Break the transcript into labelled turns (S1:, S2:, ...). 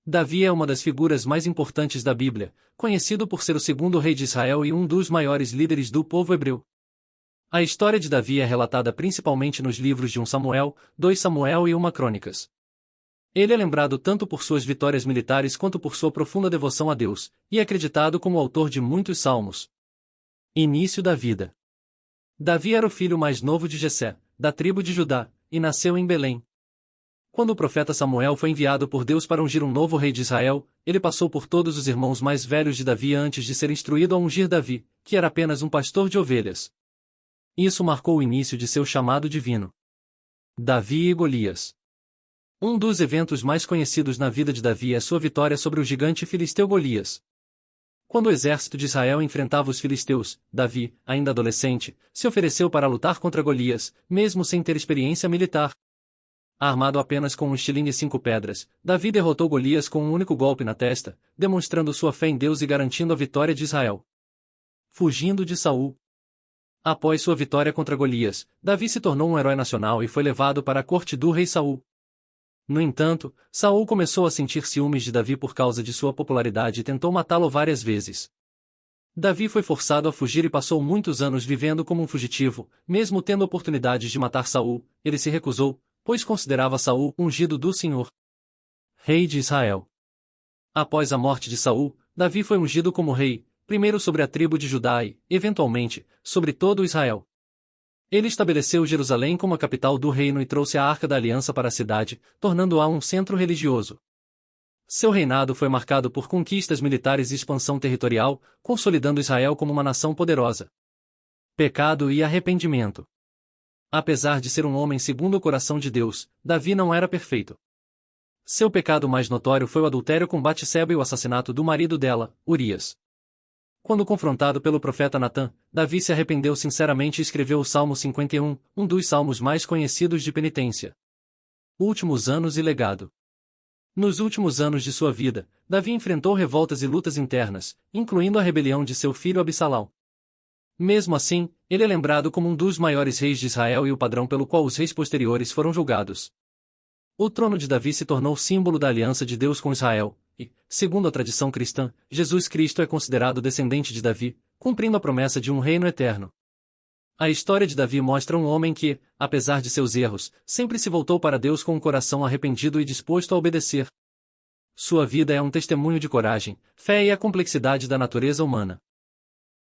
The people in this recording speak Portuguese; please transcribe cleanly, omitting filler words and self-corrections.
S1: Davi é uma das figuras mais importantes da Bíblia, conhecido por ser o segundo rei de Israel e um dos maiores líderes do povo hebreu. A história de Davi é relatada principalmente nos livros de 1 Samuel, 2 Samuel e 1 Crônicas. Ele é lembrado tanto por suas vitórias militares quanto por sua profunda devoção a Deus, e é acreditado como autor de muitos salmos. Início da vida. Davi era o filho mais novo de Jessé, da tribo de Judá, e nasceu em Belém. Quando o profeta Samuel foi enviado por Deus para ungir um novo rei de Israel, ele passou por todos os irmãos mais velhos de Davi antes de ser instruído a ungir Davi, que era apenas um pastor de ovelhas. Isso marcou o início de seu chamado divino. Davi e Golias. Um dos eventos mais conhecidos na vida de Davi é sua vitória sobre o gigante filisteu Golias. Quando o exército de Israel enfrentava os filisteus, Davi, ainda adolescente, se ofereceu para lutar contra Golias, mesmo sem ter experiência militar. Armado apenas com um estilingue e 5 pedras, Davi derrotou Golias com um único golpe na testa, demonstrando sua fé em Deus e garantindo a vitória de Israel. Fugindo de Saul. Após sua vitória contra Golias, Davi se tornou um herói nacional e foi levado para a corte do rei Saul. No entanto, Saul começou a sentir ciúmes de Davi por causa de sua popularidade e tentou matá-lo várias vezes. Davi foi forçado a fugir e passou muitos anos vivendo como um fugitivo, mesmo tendo oportunidades de matar Saul, ele se recusou, pois considerava Saul ungido do Senhor. Rei de Israel. Após a morte de Saul, Davi foi ungido como rei, primeiro sobre a tribo de Judá e, eventualmente, sobre todo Israel. Ele estabeleceu Jerusalém como a capital do reino e trouxe a Arca da Aliança para a cidade, tornando-a um centro religioso. Seu reinado foi marcado por conquistas militares e expansão territorial, consolidando Israel como uma nação poderosa. Pecado e arrependimento. Apesar de ser um homem segundo o coração de Deus, Davi não era perfeito. Seu pecado mais notório foi o adultério com Batseba e o assassinato do marido dela, Urias. Quando confrontado pelo profeta Natã, Davi se arrependeu sinceramente e escreveu o Salmo 51, um dos salmos mais conhecidos de penitência. Últimos anos e legado. Nos últimos anos de sua vida, Davi enfrentou revoltas e lutas internas, incluindo a rebelião de seu filho Absalão. Mesmo assim, ele é lembrado como um dos maiores reis de Israel e o padrão pelo qual os reis posteriores foram julgados. O trono de Davi se tornou símbolo da aliança de Deus com Israel, e, segundo a tradição cristã, Jesus Cristo é considerado descendente de Davi, cumprindo a promessa de um reino eterno. A história de Davi mostra um homem que, apesar de seus erros, sempre se voltou para Deus com um coração arrependido e disposto a obedecer. Sua vida é um testemunho de coragem, fé e a complexidade da natureza humana.